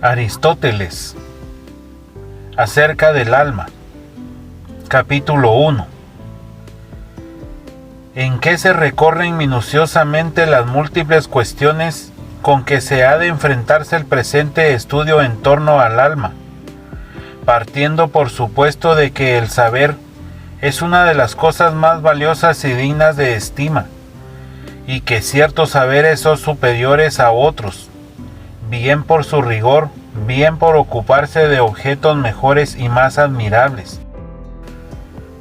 Aristóteles, acerca del alma. Capítulo 1. En que se recorren minuciosamente las múltiples cuestiones con que se ha de enfrentarse el presente estudio en torno al alma, partiendo por supuesto de que el saber es una de las cosas más valiosas y dignas de estima, y que ciertos saberes son superiores a otros, bien por su rigor, bien por ocuparse de objetos mejores y más admirables.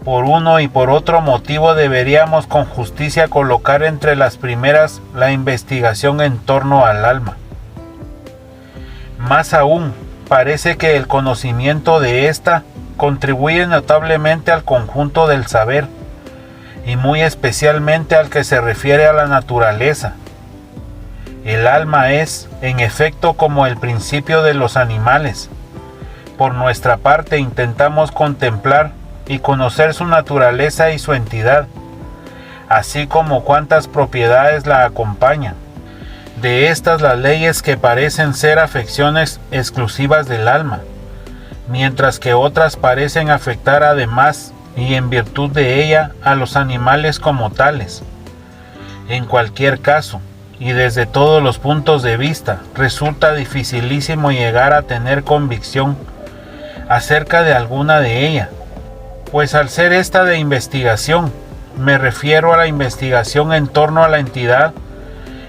Por uno y por otro motivo deberíamos con justicia colocar entre las primeras la investigación en torno al alma. Más aún, parece que el conocimiento de ésta contribuye notablemente al conjunto del saber, y muy especialmente al que se refiere a la naturaleza. El alma es, en efecto, como el principio de los animales. Por nuestra parte intentamos contemplar y conocer su naturaleza y su entidad, así como cuántas propiedades la acompañan. De estas las leyes que parecen ser afecciones exclusivas del alma, mientras que otras parecen afectar además y en virtud de ella a los animales como tales. En cualquier caso, y desde todos los puntos de vista, resulta dificilísimo llegar a tener convicción acerca de alguna de ellas, pues al ser esta de investigación, me refiero a la investigación en torno a la entidad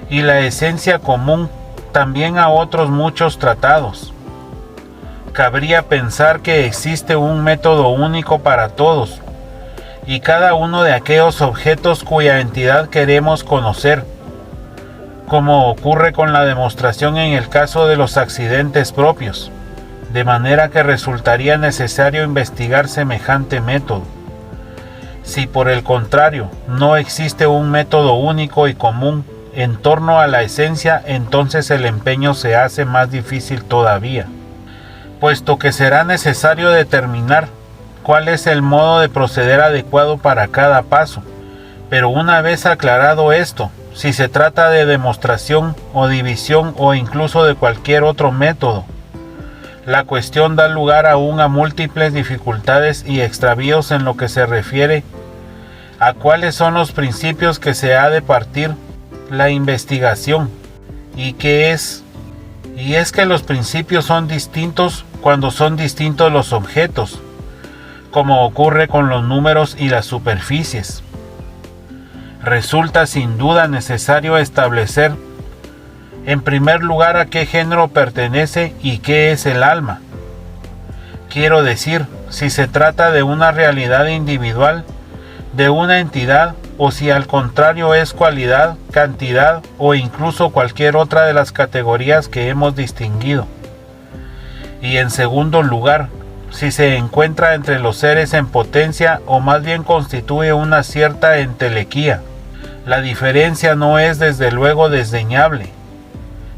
y la esencia común, también a otros muchos tratados. Cabría pensar que existe un método único para todos, y cada uno de aquellos objetos cuya entidad queremos conocer, como ocurre con la demostración en el caso de los accidentes propios, de manera que resultaría necesario investigar semejante método. Si por el contrario no existe un método único y común en torno a la esencia, entonces el empeño se hace más difícil todavía, puesto que será necesario determinar cuál es el modo de proceder adecuado para cada paso. Pero una vez aclarado esto, si se trata de demostración o división o incluso de cualquier otro método, la cuestión da lugar aún a múltiples dificultades y extravíos en lo que se refiere a cuáles son los principios que se ha de partir la investigación, y es que los principios son distintos cuando son distintos los objetos, como ocurre con los números y las superficies. Resulta sin duda necesario establecer en primer lugar a qué género pertenece y qué es el alma. Quiero decir, si se trata de una realidad individual, de una entidad, o si al contrario es cualidad, cantidad o incluso cualquier otra de las categorías que hemos distinguido. Y en segundo lugar, si se encuentra entre los seres en potencia o más bien constituye una cierta entelequía. La diferencia no es desde luego desdeñable,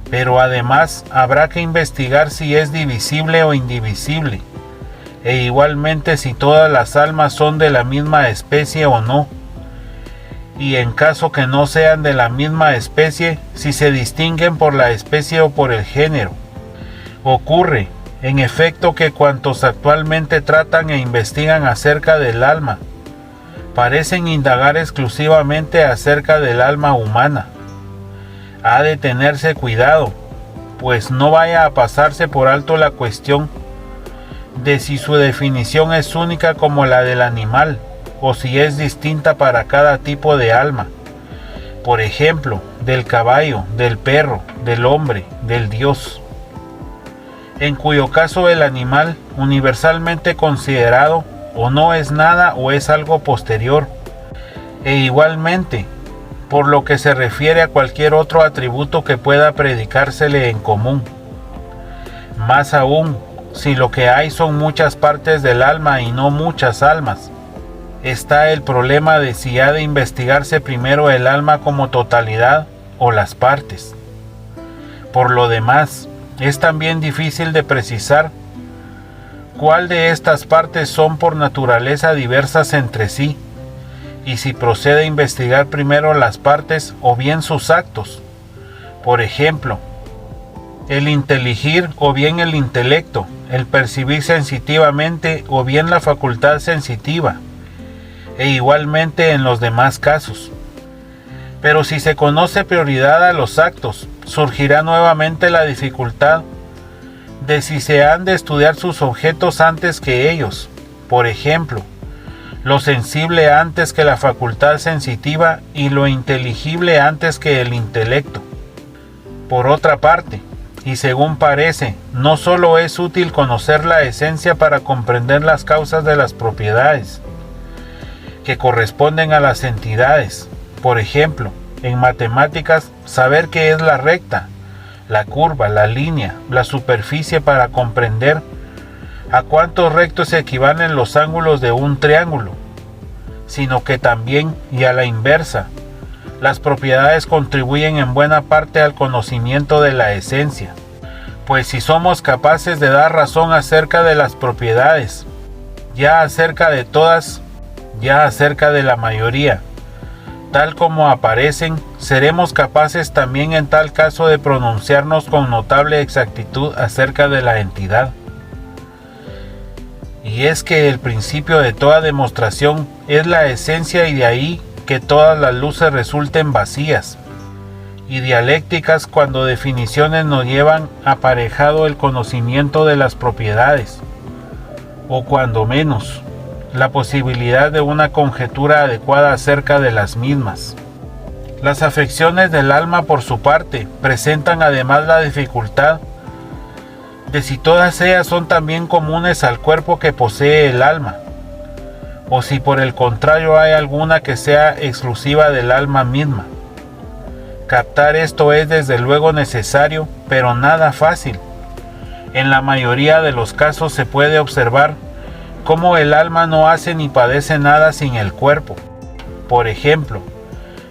pero además habrá que investigar si es divisible o indivisible, e igualmente si todas las almas son de la misma especie o no, y en caso que no sean de la misma especie, si se distinguen por la especie o por el género. Ocurre, en efecto, que cuantos actualmente tratan e investigan acerca del alma, parecen indagar exclusivamente acerca del alma humana. Ha de tenerse cuidado, pues no vaya a pasarse por alto la cuestión de si su definición es única como la del animal, o si es distinta para cada tipo de alma. Por ejemplo, del caballo, del perro, del hombre, del Dios. En cuyo caso el animal, universalmente considerado, o no es nada o es algo posterior, e igualmente, por lo que se refiere a cualquier otro atributo que pueda predicársele en común. Más aún, si lo que hay son muchas partes del alma y no muchas almas, está el problema de si ha de investigarse primero el alma como totalidad o las partes. Por lo demás, es también difícil de precisar cuál de estas partes son por naturaleza diversas entre sí, y si procede a investigar primero las partes o bien sus actos. Por ejemplo, el inteligir o bien el intelecto, el percibir sensitivamente o bien la facultad sensitiva, e igualmente en los demás casos. Pero si se conoce prioridad a los actos, surgirá nuevamente la dificultad de si se han de estudiar sus objetos antes que ellos, por ejemplo, lo sensible antes que la facultad sensitiva y lo inteligible antes que el intelecto. Por otra parte, y según parece, no solo es útil conocer la esencia para comprender las causas de las propiedades que corresponden a las entidades. Por ejemplo, en matemáticas, saber qué es la recta, la curva, la línea, la superficie para comprender a cuántos rectos equivalen los ángulos de un triángulo, sino que también, y a la inversa, las propiedades contribuyen en buena parte al conocimiento de la esencia, pues si somos capaces de dar razón acerca de las propiedades, ya acerca de todas, ya acerca de la mayoría, tal como aparecen, seremos capaces también en tal caso de pronunciarnos con notable exactitud acerca de la entidad. Y es que el principio de toda demostración es la esencia, y de ahí que todas las luces resulten vacías y dialécticas cuando definiciones nos llevan aparejado el conocimiento de las propiedades, o cuando menos, la posibilidad de una conjetura adecuada acerca de las mismas. Las afecciones del alma, por su parte, presentan además la dificultad de si todas ellas son también comunes al cuerpo que posee el alma, o si por el contrario hay alguna que sea exclusiva del alma misma. Captar esto es desde luego necesario, pero nada fácil. En la mayoría de los casos se puede observar cómo el alma no hace ni padece nada sin el cuerpo. Por ejemplo,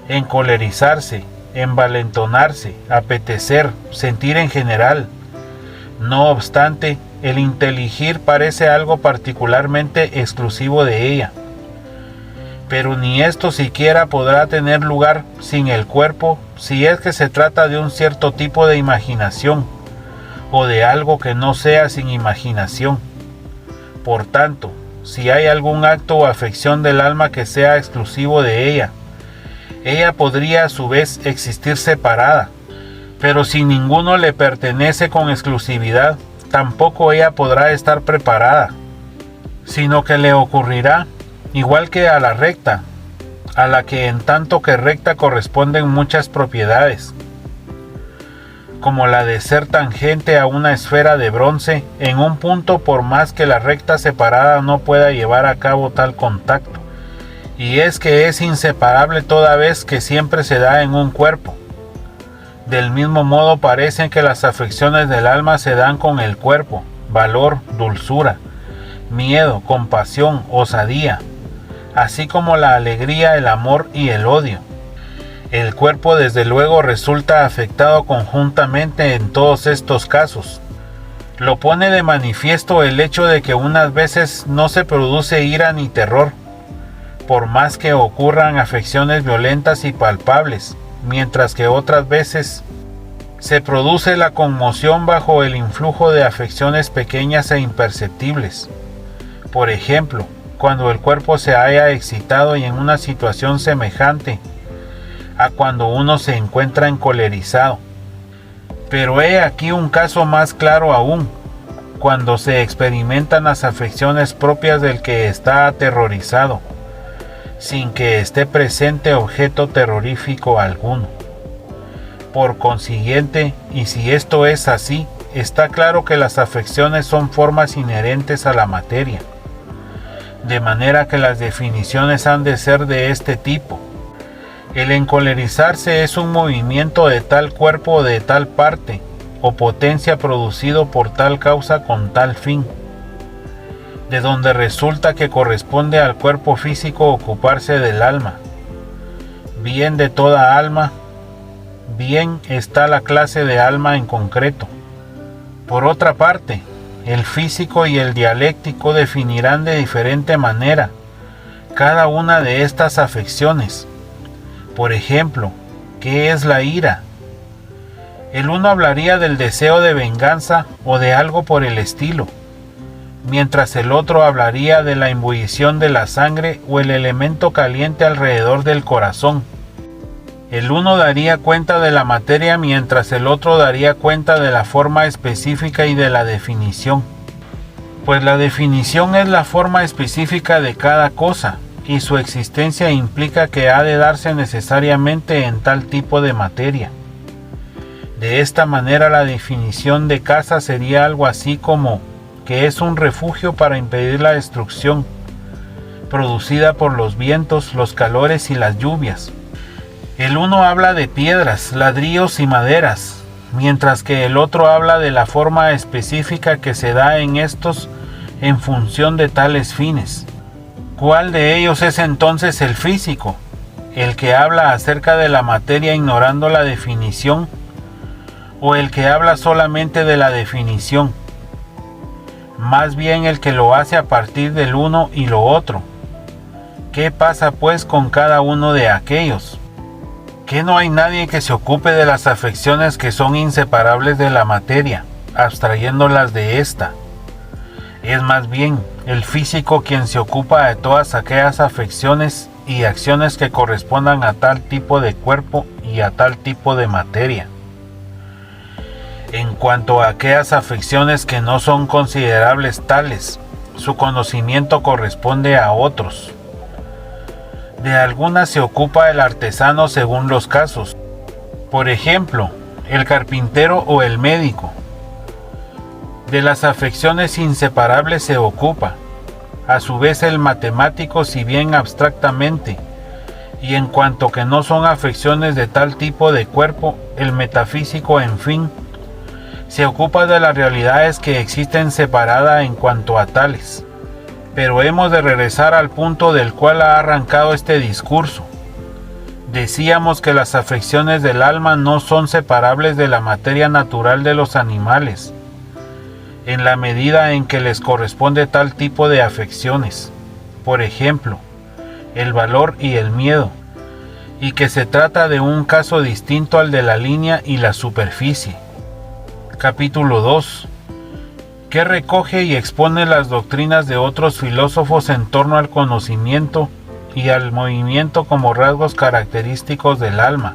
encolerizarse, envalentonarse, apetecer, sentir en general. No obstante, el inteligir parece algo particularmente exclusivo de ella. Pero ni esto siquiera podrá tener lugar sin el cuerpo si es que se trata de un cierto tipo de imaginación, o de algo que no sea sin imaginación. Por tanto, si hay algún acto o afección del alma que sea exclusivo de ella, ella podría a su vez existir separada, pero si ninguno le pertenece con exclusividad, tampoco ella podrá estar preparada, sino que le ocurrirá, igual que a la recta, a la que en tanto que recta corresponden muchas propiedades, como la de ser tangente a una esfera de bronce en un punto, por más que la recta separada no pueda llevar a cabo tal contacto, y es que es inseparable toda vez que siempre se da en un cuerpo. Del mismo modo parecen que las afecciones del alma se dan con el cuerpo: valor, dulzura, miedo, compasión, osadía, así como la alegría, el amor y el odio. El cuerpo desde luego resulta afectado conjuntamente en todos estos casos. Lo pone de manifiesto el hecho de que unas veces no se produce ira ni terror, por más que ocurran afecciones violentas y palpables, mientras que otras veces se produce la conmoción bajo el influjo de afecciones pequeñas e imperceptibles. Por ejemplo, cuando el cuerpo se halla excitado y en una situación semejante a cuando uno se encuentra encolerizado. Pero he aquí un caso más claro aún, cuando se experimentan las afecciones propias del que está aterrorizado, sin que esté presente objeto terrorífico alguno. Por consiguiente, y si esto es así, está claro que las afecciones son formas inherentes a la materia, de manera que las definiciones han de ser de este tipo. El encolerizarse es un movimiento de tal cuerpo o de tal parte o potencia producido por tal causa con tal fin, de donde resulta que corresponde al cuerpo físico ocuparse del alma, bien de toda alma, bien está la clase de alma en concreto. Por otra parte, el físico y el dialéctico definirán de diferente manera cada una de estas afecciones. Por ejemplo, ¿qué es la ira? El uno hablaría del deseo de venganza o de algo por el estilo, mientras el otro hablaría de la ebullición de la sangre o el elemento caliente alrededor del corazón. El uno daría cuenta de la materia mientras el otro daría cuenta de la forma específica y de la definición. Pues la definición es la forma específica de cada cosa, y su existencia implica que ha de darse necesariamente en tal tipo de materia. De esta manera la definición de casa sería algo así como que es un refugio para impedir la destrucción producida por los vientos, los calores y las lluvias. El uno habla de piedras, ladrillos y maderas, mientras que el otro habla de la forma específica que se da en estos en función de tales fines. ¿Cuál de ellos es entonces el físico? ¿El que habla acerca de la materia ignorando la definición? ¿O el que habla solamente de la definición? Más bien el que lo hace a partir del uno y lo otro. ¿Qué pasa pues con cada uno de aquellos? ¿Que no hay nadie que se ocupe de las afecciones que son inseparables de la materia, abstrayéndolas de ésta? Es más bien el físico quien se ocupa de todas aquellas afecciones y acciones que correspondan a tal tipo de cuerpo y a tal tipo de materia. En cuanto a aquellas afecciones que no son considerables tales, su conocimiento corresponde a otros. De algunas se ocupa el artesano según los casos, por ejemplo, el carpintero o el médico. De las afecciones inseparables se ocupa, a su vez el matemático, si bien abstractamente, y en cuanto que no son afecciones de tal tipo de cuerpo, el metafísico, en fin, se ocupa de las realidades que existen separada en cuanto a tales. Pero hemos de regresar al punto del cual ha arrancado este discurso. Decíamos que las afecciones del alma no son separables de la materia natural de los animales, en la medida en que les corresponde tal tipo de afecciones, por ejemplo, el valor y el miedo, y que se trata de un caso distinto al de la línea y la superficie. Capítulo 2. Que recoge y expone las doctrinas de otros filósofos en torno al conocimiento y al movimiento como rasgos característicos del alma.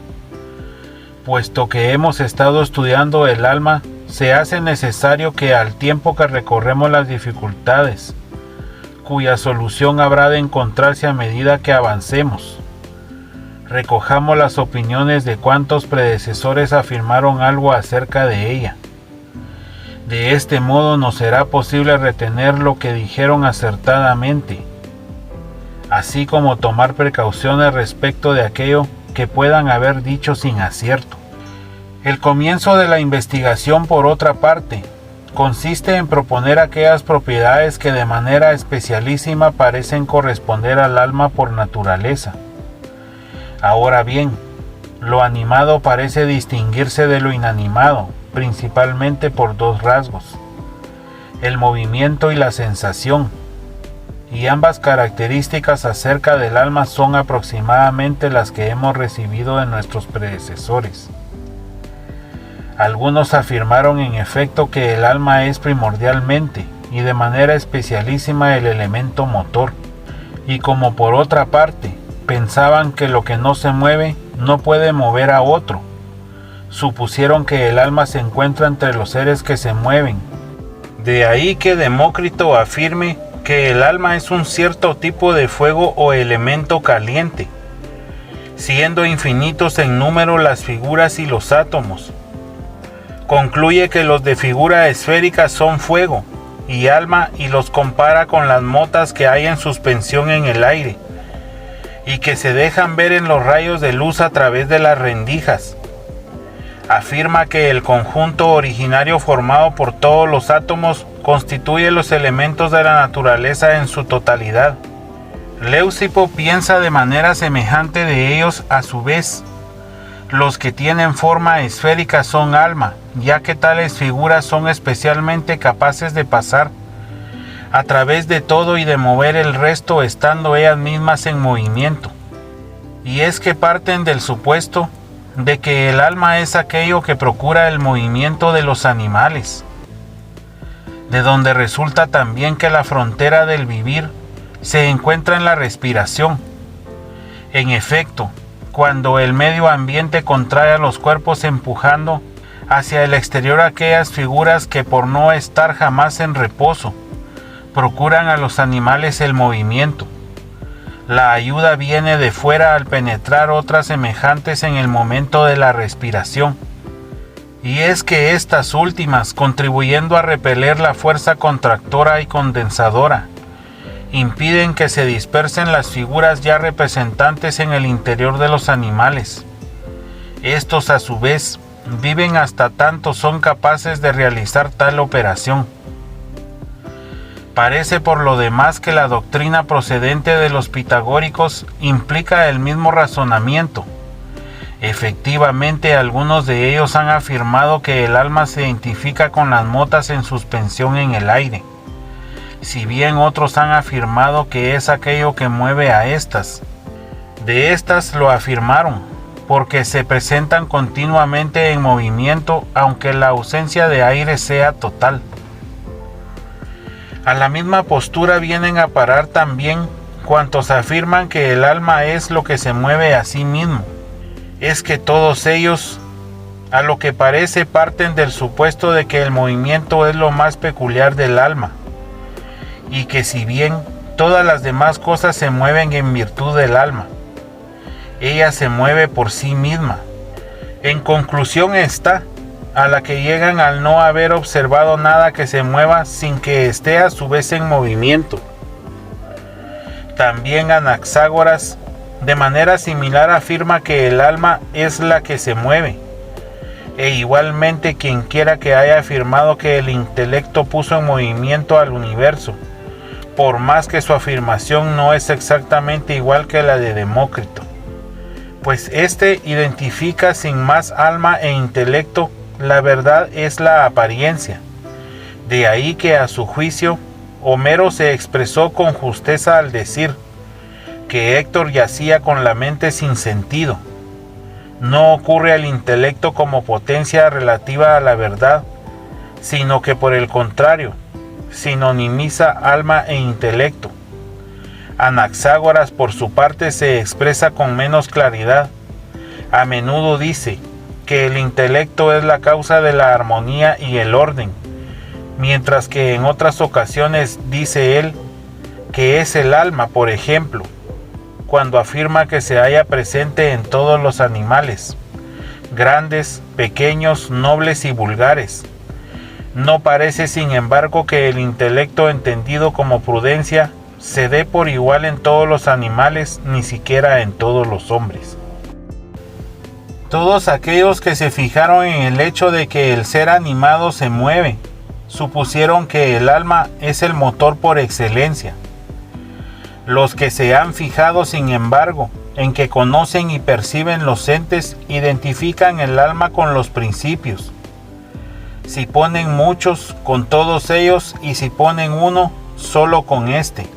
Puesto que hemos estado estudiando el alma, se hace necesario que al tiempo que recorremos las dificultades, cuya solución habrá de encontrarse a medida que avancemos, recojamos las opiniones de cuantos predecesores afirmaron algo acerca de ella. De este modo nos será posible retener lo que dijeron acertadamente, así como tomar precauciones respecto de aquello que puedan haber dicho sin acierto. El comienzo de la investigación, por otra parte, consiste en proponer aquellas propiedades que de manera especialísima parecen corresponder al alma por naturaleza. Ahora bien, lo animado parece distinguirse de lo inanimado, principalmente por dos rasgos, el movimiento y la sensación, y ambas características acerca del alma son aproximadamente las que hemos recibido de nuestros predecesores. Algunos afirmaron en efecto que el alma es primordialmente y de manera especialísima el elemento motor, y como por otra parte pensaban que lo que no se mueve no puede mover a otro, supusieron que el alma se encuentra entre los seres que se mueven. De ahí que Demócrito afirme que el alma es un cierto tipo de fuego o elemento caliente, siendo infinitos en número las figuras y los átomos. Concluye que los de figura esférica son fuego y alma y los compara con las motas que hay en suspensión en el aire y que se dejan ver en los rayos de luz a través de las rendijas. Afirma que el conjunto originario formado por todos los átomos constituye los elementos de la naturaleza en su totalidad. Leucipo piensa de manera semejante de ellos a su vez. Los que tienen forma esférica son alma, ya que tales figuras son especialmente capaces de pasar a través de todo y de mover el resto estando ellas mismas en movimiento. Y es que parten del supuesto de que el alma es aquello que procura el movimiento de los animales, de donde resulta también que la frontera del vivir se encuentra en la respiración. En efecto, cuando el medio ambiente contrae a los cuerpos empujando hacia el exterior aquellas figuras que por no estar jamás en reposo, procuran a los animales el movimiento. La ayuda viene de fuera al penetrar otras semejantes en el momento de la respiración. Y es que estas últimas, contribuyendo a repeler la fuerza contractora y condensadora, impiden que se dispersen las figuras ya representantes en el interior de los animales. Estos a su vez viven hasta tanto son capaces de realizar tal operación. Parece por lo demás que la doctrina procedente de los pitagóricos implica el mismo razonamiento. Efectivamente, algunos de ellos han afirmado que el alma se identifica con las motas en suspensión en el aire, si bien otros han afirmado que es aquello que mueve a estas. De estas lo afirmaron, porque se presentan continuamente en movimiento, aunque la ausencia de aire sea total. A la misma postura vienen a parar también cuantos afirman que el alma es lo que se mueve a sí mismo. Es que todos ellos, a lo que parece, parten del supuesto de que el movimiento es lo más peculiar del alma, y que si bien todas las demás cosas se mueven en virtud del alma, ella se mueve por sí misma. En conclusión está, a la que llegan al no haber observado nada que se mueva sin que esté a su vez en movimiento. También Anaxágoras, de manera similar, afirma que el alma es la que se mueve, e igualmente quien quiera que haya afirmado que el intelecto puso en movimiento al universo, por más que su afirmación no es exactamente igual que la de Demócrito, pues éste identifica sin más alma e intelecto. La verdad es la apariencia. De ahí que a su juicio Homero se expresó con justeza al decir que Héctor yacía con la mente sin sentido. No ocurre al intelecto como potencia relativa a la verdad, sino que por el contrario, sinonimiza alma e intelecto. Anaxágoras por su parte se expresa con menos claridad. A menudo dice que el intelecto es la causa de la armonía y el orden, mientras que en otras ocasiones dice él que es el alma, por ejemplo, cuando afirma que se halla presente en todos los animales, grandes, pequeños, nobles y vulgares. No parece, sin embargo, que el intelecto entendido como prudencia se dé por igual en todos los animales, ni siquiera en todos los hombres. Todos aquellos que se fijaron en el hecho de que el ser animado se mueve, supusieron que el alma es el motor por excelencia. Los que se han fijado, sin embargo, en que conocen y perciben los entes, identifican el alma con los principios. Si ponen muchos, con todos ellos, y si ponen uno, solo con éste.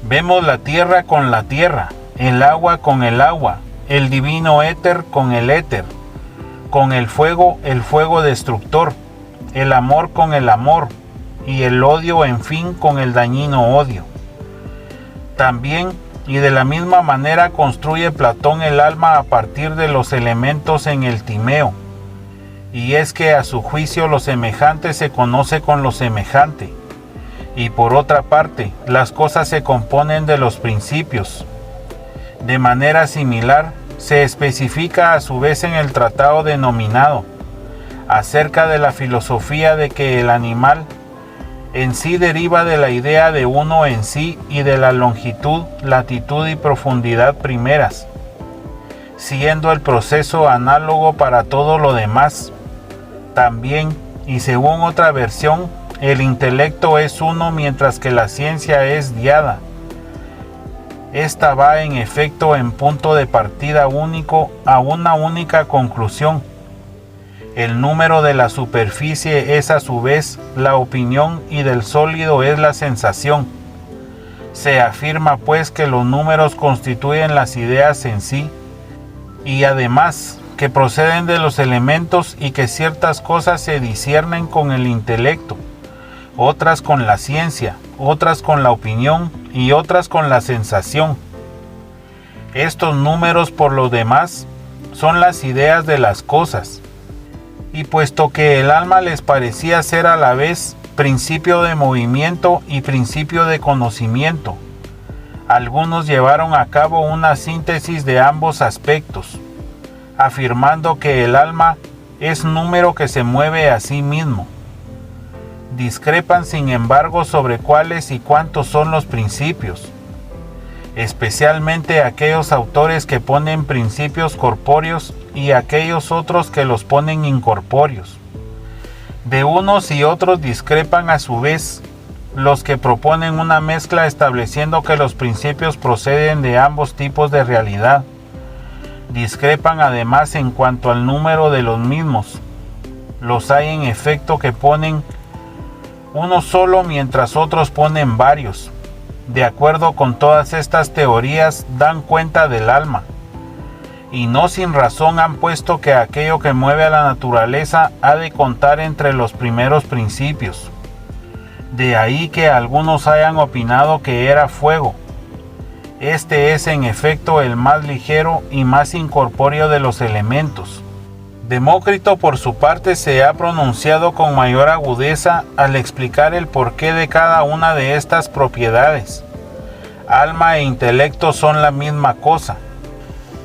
Vemos la tierra con la tierra, el agua con el agua, el divino éter con el éter, con el fuego destructor, el amor con el amor, y el odio, en fin, con el dañino odio. También, y de la misma manera, construye Platón el alma a partir de los elementos en el Timeo, y es que a su juicio lo semejante se conoce con lo semejante, y por otra parte, las cosas se componen de los principios. De manera similar, se especifica a su vez en el tratado denominado acerca de la filosofía de que el animal en sí deriva de la idea de uno en sí y de la longitud, latitud y profundidad primeras, siendo el proceso análogo para todo lo demás. También, y según otra versión, el intelecto es uno mientras que la ciencia es diada. Esta va en efecto en punto de partida único a una única conclusión. El número de la superficie es a su vez la opinión y del sólido es la sensación. Se afirma pues que los números constituyen las ideas en sí, y además, que proceden de los elementos y que ciertas cosas se disciernen con el intelecto, otras con la ciencia, otras con la opinión y otras con la sensación. Estos números, por lo demás, son las ideas de las cosas, y puesto que el alma les parecía ser a la vez principio de movimiento y principio de conocimiento, algunos llevaron a cabo una síntesis de ambos aspectos, afirmando que el alma es número que se mueve a sí mismo. Discrepan, sin embargo, sobre cuáles y cuántos son los principios, especialmente aquellos autores que ponen principios corpóreos y aquellos otros que los ponen incorpóreos. De unos y otros discrepan a su vez los que proponen una mezcla estableciendo que los principios proceden de ambos tipos de realidad. Discrepan además en cuanto al número de los mismos. Los hay en efecto que ponen uno solo mientras otros ponen varios. De acuerdo con todas estas teorías dan cuenta del alma, y no sin razón han puesto que aquello que mueve a la naturaleza ha de contar entre los primeros principios. De ahí que algunos hayan opinado que era fuego. Este es en efecto el más ligero y más incorpóreo de los elementos. Demócrito, por su parte, se ha pronunciado con mayor agudeza al explicar el porqué de cada una de estas propiedades. Alma e intelecto son la misma cosa,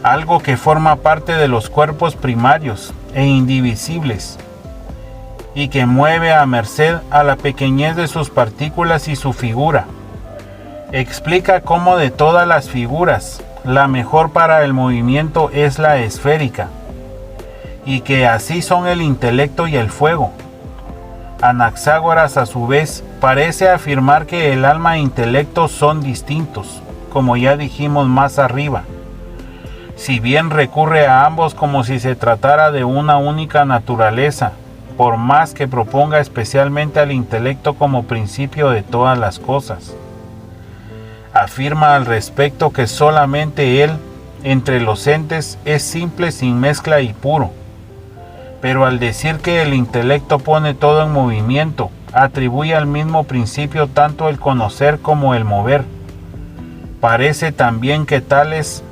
algo que forma parte de los cuerpos primarios e indivisibles, y que mueve a merced a la pequeñez de sus partículas y su figura. Explica cómo de todas las figuras, la mejor para el movimiento es la esférica, y que así son el intelecto y el fuego. Anaxágoras, a su vez, parece afirmar que el alma e intelecto son distintos, como ya dijimos más arriba, si bien recurre a ambos como si se tratara de una única naturaleza, por más que proponga especialmente al intelecto como principio de todas las cosas. Afirma al respecto que solamente él, entre los entes, es simple, sin mezcla y puro. Pero al decir que el intelecto pone todo en movimiento, atribuye al mismo principio tanto el conocer como el mover. Parece también que tales,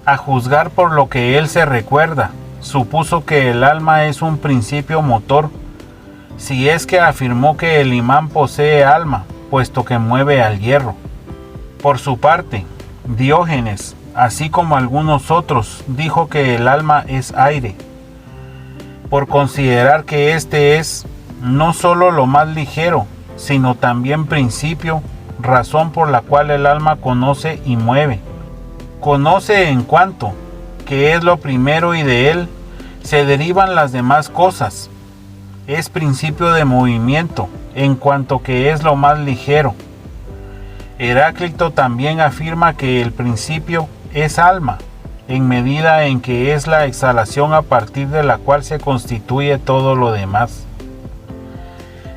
a juzgar por lo que él se recuerda, supuso que el alma es un principio motor, si es que afirmó que el imán posee alma, puesto que mueve al hierro. Por su parte, Diógenes, así como algunos otros, dijo que el alma es aire, por considerar que éste es no sólo lo más ligero, sino también principio, razón por la cual el alma conoce y mueve. Conoce en cuanto, que es lo primero y de él se derivan las demás cosas. Es principio de movimiento, en cuanto que es lo más ligero. Heráclito también afirma que el principio es alma, en medida en que es la exhalación a partir de la cual se constituye todo lo demás.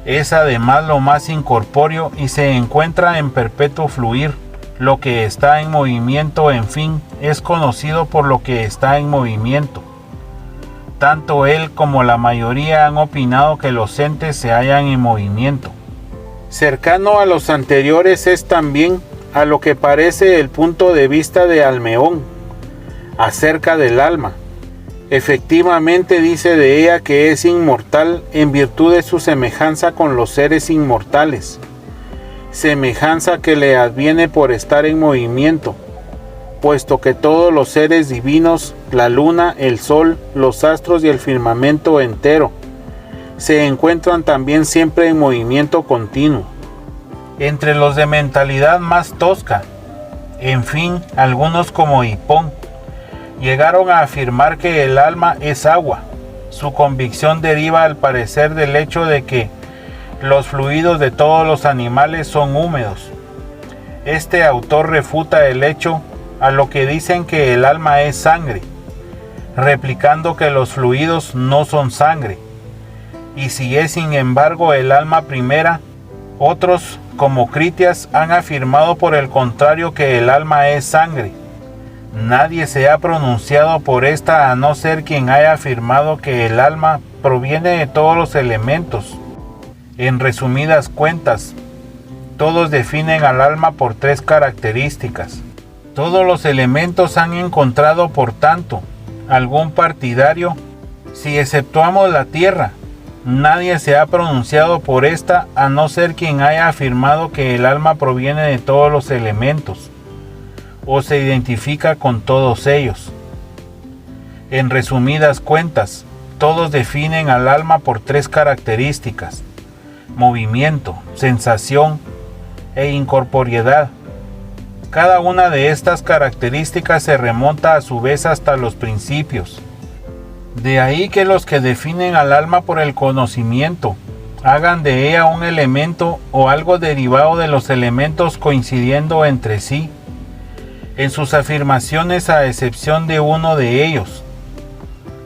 Es además lo más incorpóreo y se encuentra en perpetuo fluir. Lo que está en movimiento, en fin, es conocido por lo que está en movimiento. Tanto él como la mayoría han opinado que los entes se hallan en movimiento. Cercano a los anteriores es también a lo que parece el punto de vista de Almeón acerca del alma. Efectivamente dice de ella que es inmortal en virtud de su semejanza con los seres inmortales, semejanza que le adviene por estar en movimiento, puesto que todos los seres divinos, la luna, el sol, los astros y el firmamento entero, se encuentran también siempre en movimiento continuo. Entre los de mentalidad más tosca, en fin, algunos como Hipón, llegaron a afirmar que el alma es agua. Su convicción deriva al parecer del hecho de que los fluidos de todos los animales son húmedos. Este autor refuta el hecho a lo que dicen que el alma es sangre, replicando que los fluidos no son sangre. Y si es sin embargo el alma primera, otros, como Critias, han afirmado por el contrario que el alma es sangre, Nadie se ha pronunciado por esta a no ser quien haya afirmado que el alma proviene de todos los elementos. En resumidas cuentas, todos definen al alma por tres características. Todos los elementos han encontrado, por tanto, algún partidario. Si exceptuamos la tierra, nadie se ha pronunciado por esta a no ser quien haya afirmado que el alma proviene de todos los elementos o se identifica con todos ellos. En resumidas cuentas, todos definen al alma por tres características: movimiento, sensación e incorporeidad. Cada una de estas características se remonta a su vez hasta los principios. De ahí que los que definen al alma por el conocimiento hagan de ella un elemento o algo derivado de los elementos coincidiendo entre sí en sus afirmaciones, a excepción de uno de ellos.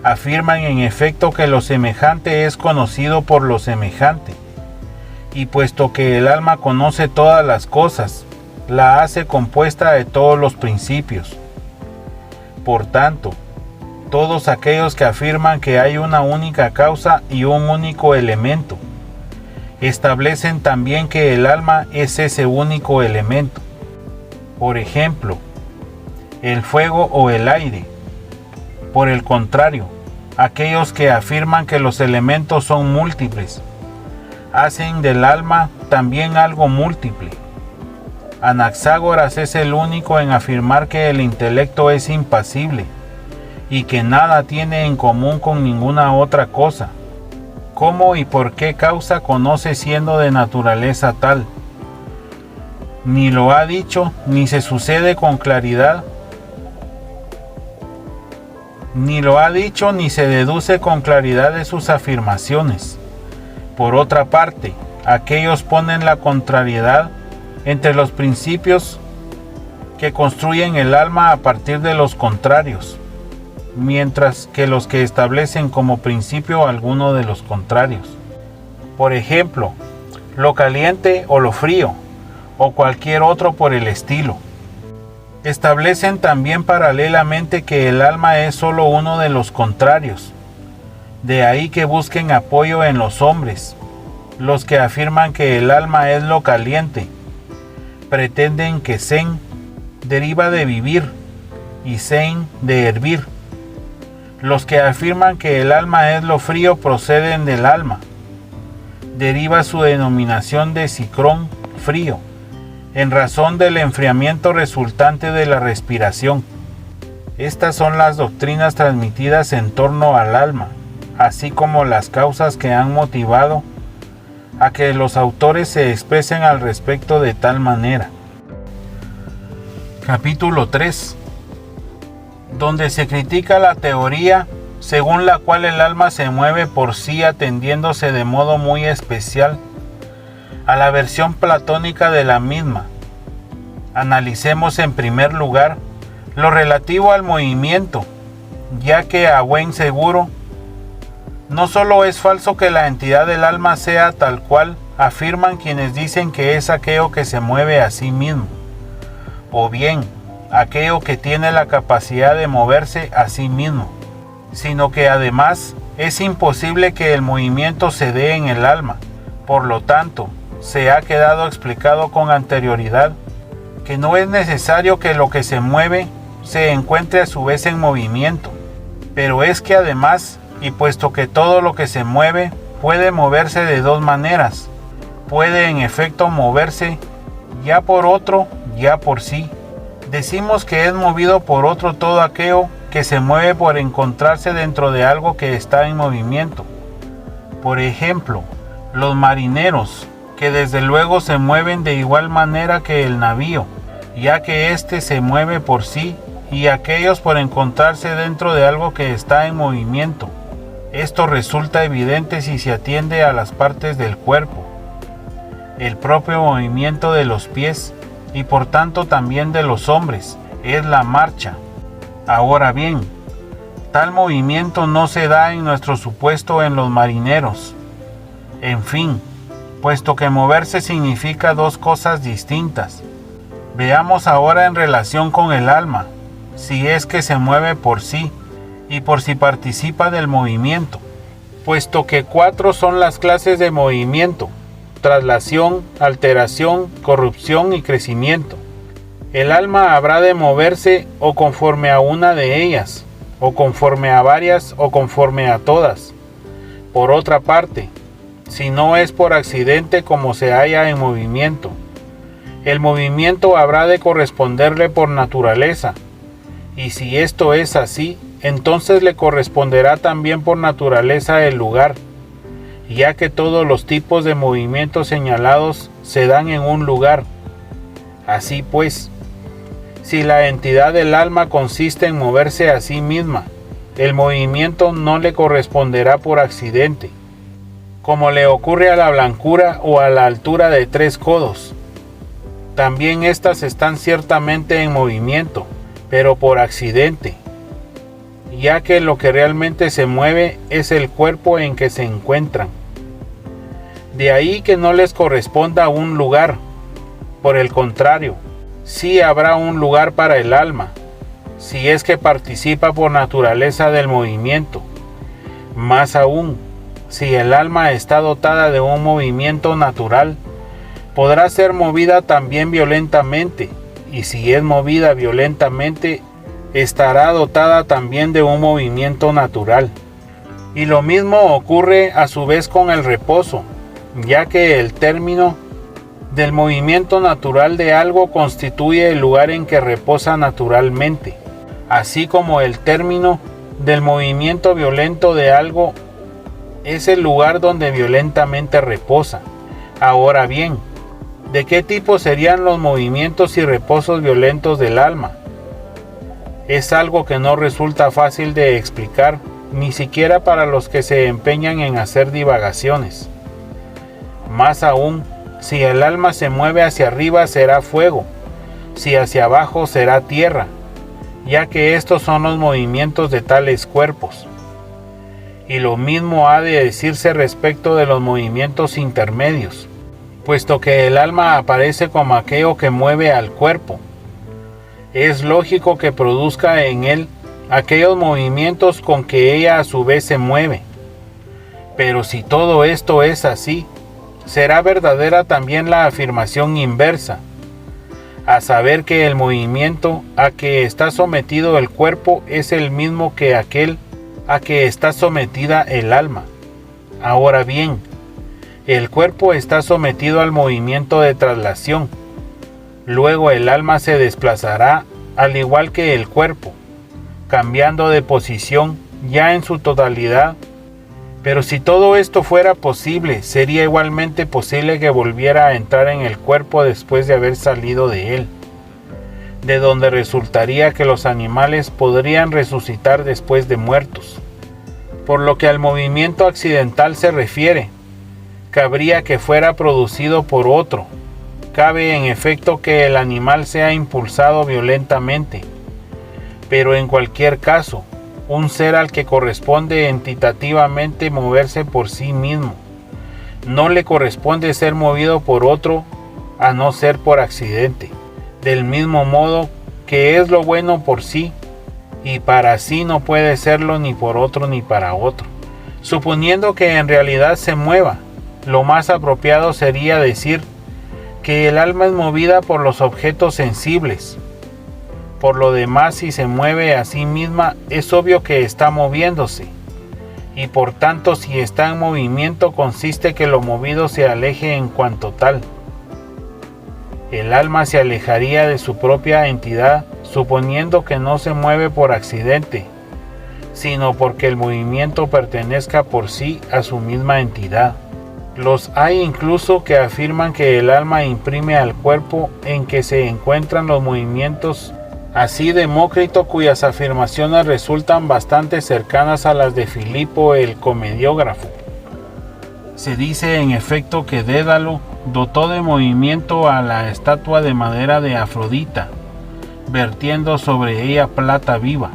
Afirman en efecto que lo semejante es conocido por lo semejante, y puesto que el alma conoce todas las cosas, la hace compuesta de todos los principios. Por tanto, todos aquellos que afirman que hay una única causa y un único elemento, establecen también que el alma es ese único elemento. Por ejemplo, el fuego o el aire. Por el contrario, aquellos que afirman que los elementos son múltiples, hacen del alma también algo múltiple. Anaxágoras es el único en afirmar que el intelecto es impasible y que nada tiene en común con ninguna otra cosa. ¿Cómo y por qué causa conoce siendo de naturaleza tal? Ni lo ha dicho, ni se sucede con claridad, ni lo ha dicho, ni se deduce con claridad de sus afirmaciones. Por otra parte, aquellos ponen la contrariedad entre los principios que construyen el alma a partir de los contrarios, mientras que los que establecen como principio alguno de los contrarios. Por ejemplo, lo caliente o lo frío, o cualquier otro por el estilo. Establecen también paralelamente que el alma es solo uno de los contrarios. De ahí que busquen apoyo en los hombres. Los que afirman que el alma es lo caliente, pretenden que sen deriva de vivir y sen de hervir. Los que afirman que el alma es lo frío proceden del alma. Deriva su denominación de sicrón, frío, en razón del enfriamiento resultante de la respiración. Estas son las doctrinas transmitidas en torno al alma, así como las causas que han motivado a que los autores se expresen al respecto de tal manera. Capítulo 3, donde se critica la teoría según la cual el alma se mueve por sí, atendiéndose de modo muy especial a la versión platónica de la misma. Analicemos en primer lugar lo relativo al movimiento, ya que a buen seguro no solo es falso que la entidad del alma sea tal cual afirman quienes dicen que es aquello que se mueve a sí mismo, o bien aquello que tiene la capacidad de moverse a sí mismo, sino que además es imposible que el movimiento se dé en el alma. Por lo tanto, se ha quedado explicado con anterioridad que no es necesario que lo que se mueve se encuentre a su vez en movimiento, pero es que además, y puesto que todo lo que se mueve puede moverse de dos maneras, puede en efecto moverse ya por otro, ya por sí. Decimos que es movido por otro todo aquello que se mueve por encontrarse dentro de algo que está en movimiento. Por ejemplo, los marineros, que desde luego se mueven de igual manera que el navío, ya que éste se mueve por sí, y aquellos por encontrarse dentro de algo que está en movimiento. Esto resulta evidente si se atiende a las partes del cuerpo, el propio movimiento de los pies, y por tanto también de los hombres, es la marcha. Ahora bien, tal movimiento no se da en nuestro supuesto en los marineros. En fin, puesto que moverse significa dos cosas distintas, veamos ahora en relación con el alma, si es que se mueve por sí y por si participa del movimiento, puesto que 4 son las clases de movimiento: traslación, alteración, corrupción y crecimiento. El alma habrá de moverse o conforme a una de ellas, o conforme a varias, o conforme a todas. Por otra parte, si no es por accidente como se halla en movimiento, el movimiento habrá de corresponderle por naturaleza, y si esto es así, entonces le corresponderá también por naturaleza el lugar, ya que todos los tipos de movimientos señalados se dan en un lugar. Así pues, si la entidad del alma consiste en moverse a sí misma, el movimiento no le corresponderá por accidente, como le ocurre a la blancura o a la altura de 3 codos. También éstas están ciertamente en movimiento, pero por accidente, ya que lo que realmente se mueve es el cuerpo en que se encuentran. De ahí que no les corresponda un lugar. Por el contrario, sí habrá un lugar para el alma, si es que participa por naturaleza del movimiento. Más aún, si el alma está dotada de un movimiento natural, podrá ser movida también violentamente, y si es movida violentamente, estará dotada también de un movimiento natural. Y lo mismo ocurre a su vez con el reposo, ya que el término del movimiento natural de algo constituye el lugar en que reposa naturalmente, así como el término del movimiento violento de algo es el lugar donde violentamente reposa. Ahora bien, ¿de qué tipo serían los movimientos y reposos violentos del alma? Es algo que no resulta fácil de explicar, ni siquiera para los que se empeñan en hacer divagaciones. Más aún, si el alma se mueve hacia arriba será fuego, si hacia abajo será tierra, ya que estos son los movimientos de tales cuerpos. Y lo mismo ha de decirse respecto de los movimientos intermedios, puesto que el alma aparece como aquello que mueve al cuerpo. Es lógico que produzca en él aquellos movimientos con que ella a su vez se mueve. Pero si todo esto es así, será verdadera también la afirmación inversa, a saber que el movimiento a que está sometido el cuerpo es el mismo que aquel a que está sometida el alma. Ahora bien, el cuerpo está sometido al movimiento de traslación. Luego el alma se desplazará al igual que el cuerpo, cambiando de posición ya en su totalidad. Pero si todo esto fuera posible, sería igualmente posible que volviera a entrar en el cuerpo después de haber salido de él, de donde resultaría que los animales podrían resucitar después de muertos. Por lo que al movimiento accidental se refiere, cabría que fuera producido por otro. Cabe en efecto que el animal sea impulsado violentamente, pero en cualquier caso, un ser al que corresponde entitativamente moverse por sí mismo. No le corresponde ser movido por otro, a no ser por accidente. Del mismo modo que es lo bueno por sí, y para sí no puede serlo ni por otro ni para otro. Suponiendo que en realidad se mueva, lo más apropiado sería decir que el alma es movida por los objetos sensibles. Por lo demás, si se mueve a sí misma, es obvio que está moviéndose, y por tanto si está en movimiento consiste que lo movido se aleje en cuanto tal. El alma se alejaría de su propia entidad, suponiendo que no se mueve por accidente, sino porque el movimiento pertenezca por sí a su misma entidad. Los hay incluso que afirman que el alma imprime al cuerpo en que se encuentran los movimientos. Así Demócrito, cuyas afirmaciones resultan bastante cercanas a las de Filipo el comediógrafo. Se dice en efecto que Dédalo dotó de movimiento a la estatua de madera de Afrodita, vertiendo sobre ella plata viva.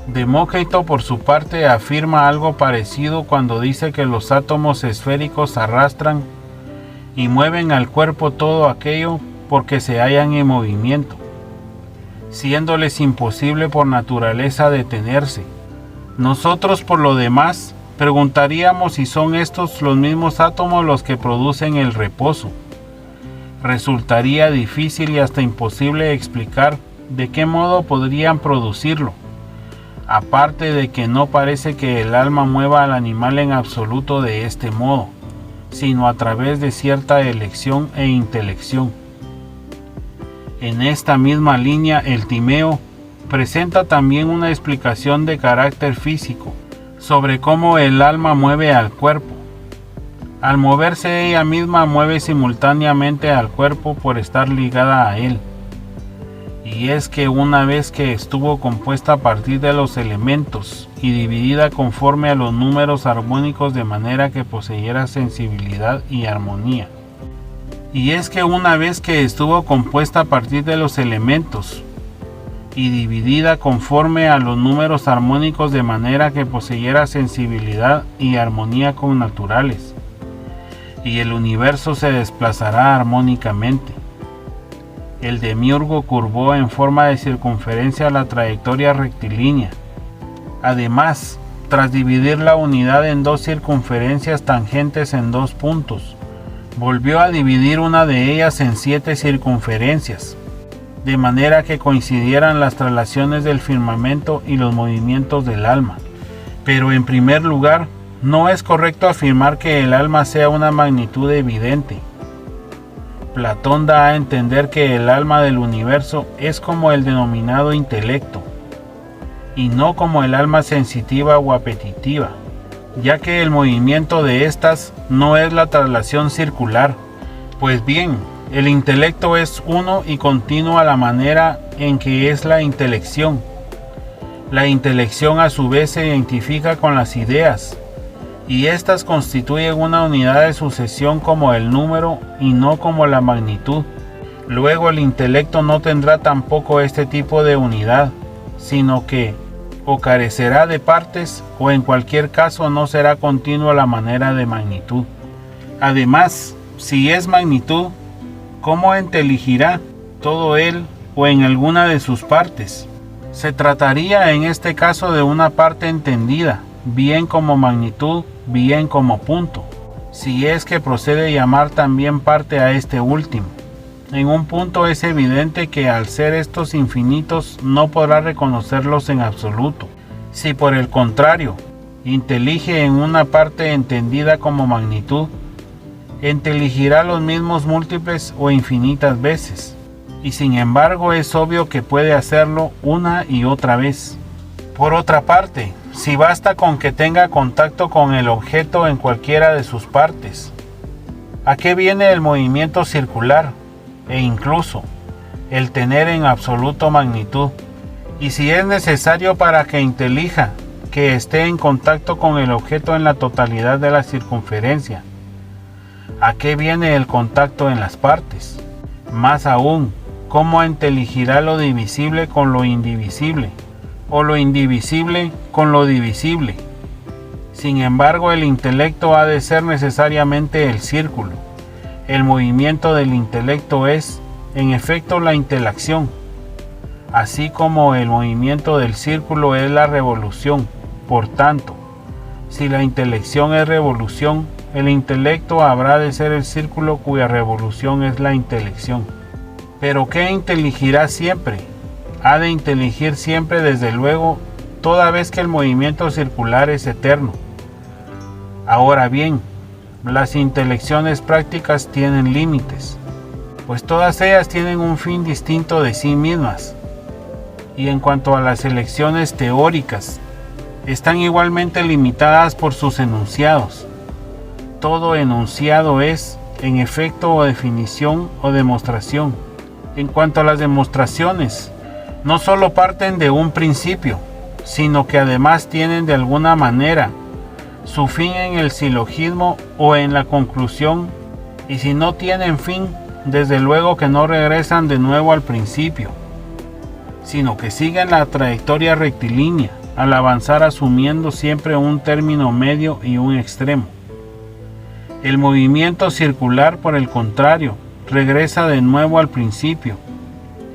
Demócrito por su parte afirma algo parecido cuando dice que los átomos esféricos arrastran y mueven al cuerpo todo aquello porque se hallan en movimiento. siéndoles imposible por naturaleza detenerse. Nosotros, por lo demás, preguntaríamos si son estos los mismos átomos los que producen el reposo. Resultaría difícil y hasta imposible explicar de qué modo podrían producirlo, aparte de que no parece que el alma mueva al animal en absoluto de este modo, sino a través de cierta elección e intelección. En esta misma línea, el Timeo presenta también una explicación de carácter físico sobre cómo el alma mueve al cuerpo. Al moverse ella misma mueve simultáneamente al cuerpo por estar ligada a él. Y es que una vez que estuvo compuesta a partir de los elementos y dividida conforme a los números armónicos de manera que poseyera sensibilidad y armonía. Y es que una vez que estuvo compuesta a partir de los elementos y dividida conforme a los números armónicos de manera que poseyera sensibilidad y armonía connaturales, y el universo se desplazará armónicamente. El demiurgo curvó en forma de circunferencia la trayectoria rectilínea. Además, tras dividir la unidad en dos circunferencias tangentes en dos puntos, volvió a dividir una de ellas en 7 circunferencias, de manera que coincidieran las traslaciones del firmamento y los movimientos del alma. Pero en primer lugar, no es correcto afirmar que el alma sea una magnitud evidente. Platón da a entender que el alma del universo es como el denominado intelecto, y no como el alma sensitiva o apetitiva, ya que el movimiento de estas no es la traslación circular. Pues bien, el intelecto es uno y continuo a la manera en que es la intelección. La intelección a su vez se identifica con las ideas, y éstas constituyen una unidad de sucesión como el número y no como la magnitud. Luego el intelecto no tendrá tampoco este tipo de unidad, sino que o carecerá de partes o en cualquier caso no será continuo a la manera de magnitud. Además, si es magnitud, ¿cómo inteligirá todo él o en alguna de sus partes? Se trataría en este caso de una parte entendida, bien como magnitud, bien como punto, si es que procede llamar también parte a este último. En un punto es evidente que al ser estos infinitos no podrá reconocerlos en absoluto. Si por el contrario intelige en una parte entendida como magnitud, inteligirá los mismos múltiples o infinitas veces, y sin embargo es obvio que puede hacerlo una y otra vez. Por otra parte, si basta con que tenga contacto con el objeto en cualquiera de sus partes, ¿a qué viene el movimiento circular e incluso el tener en absoluto magnitud? Y si es necesario para que intelija que esté en contacto con el objeto en la totalidad de la circunferencia, ¿a qué viene el contacto en las partes? Más aún, ¿cómo inteligirá lo divisible con lo indivisible? O lo indivisible con lo divisible. Sin embargo, el intelecto ha de ser necesariamente el círculo. El movimiento del intelecto es, en efecto, la intelección, así como el movimiento del círculo es la revolución. Por tanto, si la intelección es revolución, el intelecto habrá de ser el círculo cuya revolución es la intelección. ¿Pero qué inteligirá siempre? Ha de inteligir siempre, desde luego, toda vez que el movimiento circular es eterno. Ahora bien, las intelecciones prácticas tienen límites, pues todas ellas tienen un fin distinto de sí mismas. Y en cuanto a las elecciones teóricas, están igualmente limitadas por sus enunciados. Todo enunciado es, en efecto, o definición o demostración. En cuanto a las demostraciones, no solo parten de un principio, sino que además tienen de alguna manera su fin en el silogismo o en la conclusión, y si no tienen fin, desde luego que no regresan de nuevo al principio, sino que siguen la trayectoria rectilínea, al avanzar asumiendo siempre un término medio y un extremo. El movimiento circular, por el contrario, regresa de nuevo al principio,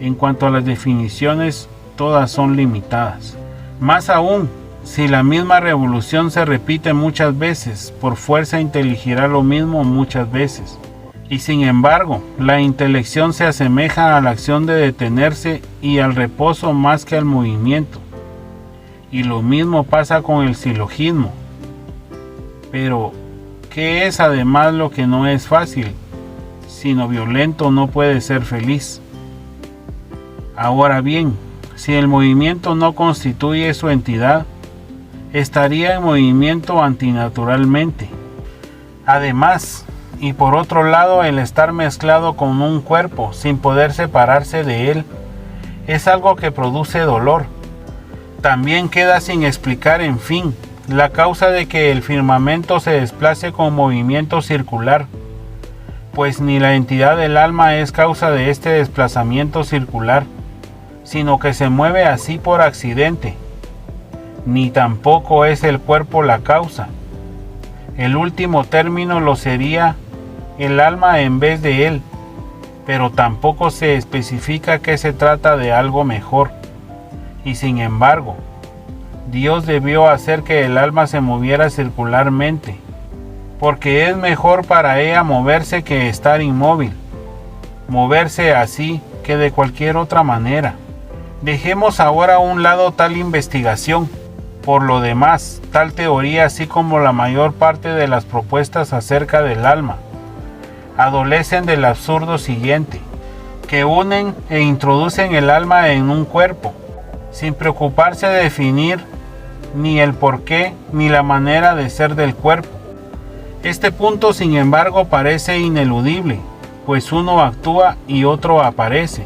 En cuanto a las definiciones, todas son limitadas. Más aún, si la misma revolución se repite muchas veces, por fuerza inteligirá lo mismo muchas veces. Y sin embargo, la intelección se asemeja a la acción de detenerse y al reposo más que al movimiento. Y lo mismo pasa con el silogismo. Pero, ¿qué es además lo que no es fácil? Sino violento no puede ser feliz. Ahora bien, si el movimiento no constituye su entidad, estaría en movimiento antinaturalmente. Además, y por otro lado, el estar mezclado con un cuerpo sin poder separarse de él es algo que produce dolor. También queda sin explicar, en fin, la causa de que el firmamento se desplace con movimiento circular, pues ni la entidad del alma es causa de este desplazamiento circular, sino que se mueve así por accidente, ni tampoco es el cuerpo la causa. El último término lo sería el alma en vez de él, pero tampoco se especifica que se trata de algo mejor. Y sin embargo, Dios debió hacer que el alma se moviera circularmente, porque es mejor para ella moverse que estar inmóvil, moverse así que de cualquier otra manera. Dejemos ahora a un lado tal investigación. Por lo demás, tal teoría, así como la mayor parte de las propuestas acerca del alma, adolecen del absurdo siguiente, que unen e introducen el alma en un cuerpo, sin preocuparse de definir ni el porqué ni la manera de ser del cuerpo. Este punto, sin embargo, parece ineludible, pues uno actúa y otro aparece.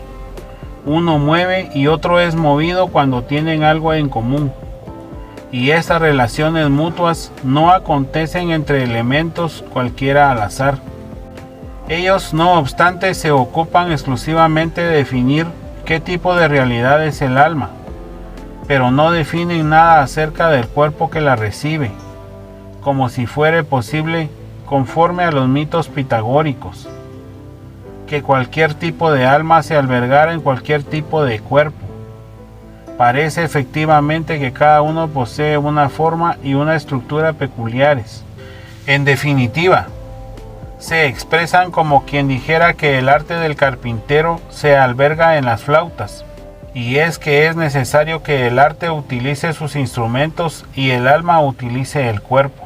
Uno mueve y otro es movido cuando tienen algo en común. Y esas relaciones mutuas no acontecen entre elementos cualquiera al azar. Ellos, no obstante, se ocupan exclusivamente de definir qué tipo de realidad es el alma, pero no definen nada acerca del cuerpo que la recibe, como si fuera posible, conforme a los mitos pitagóricos, que cualquier tipo de alma se albergara en cualquier tipo de cuerpo. Parece efectivamente que cada uno posee una forma y una estructura peculiares. En definitiva, se expresan como quien dijera que el arte del carpintero se alberga en las flautas, y es que es necesario que el arte utilice sus instrumentos y el alma utilice el cuerpo.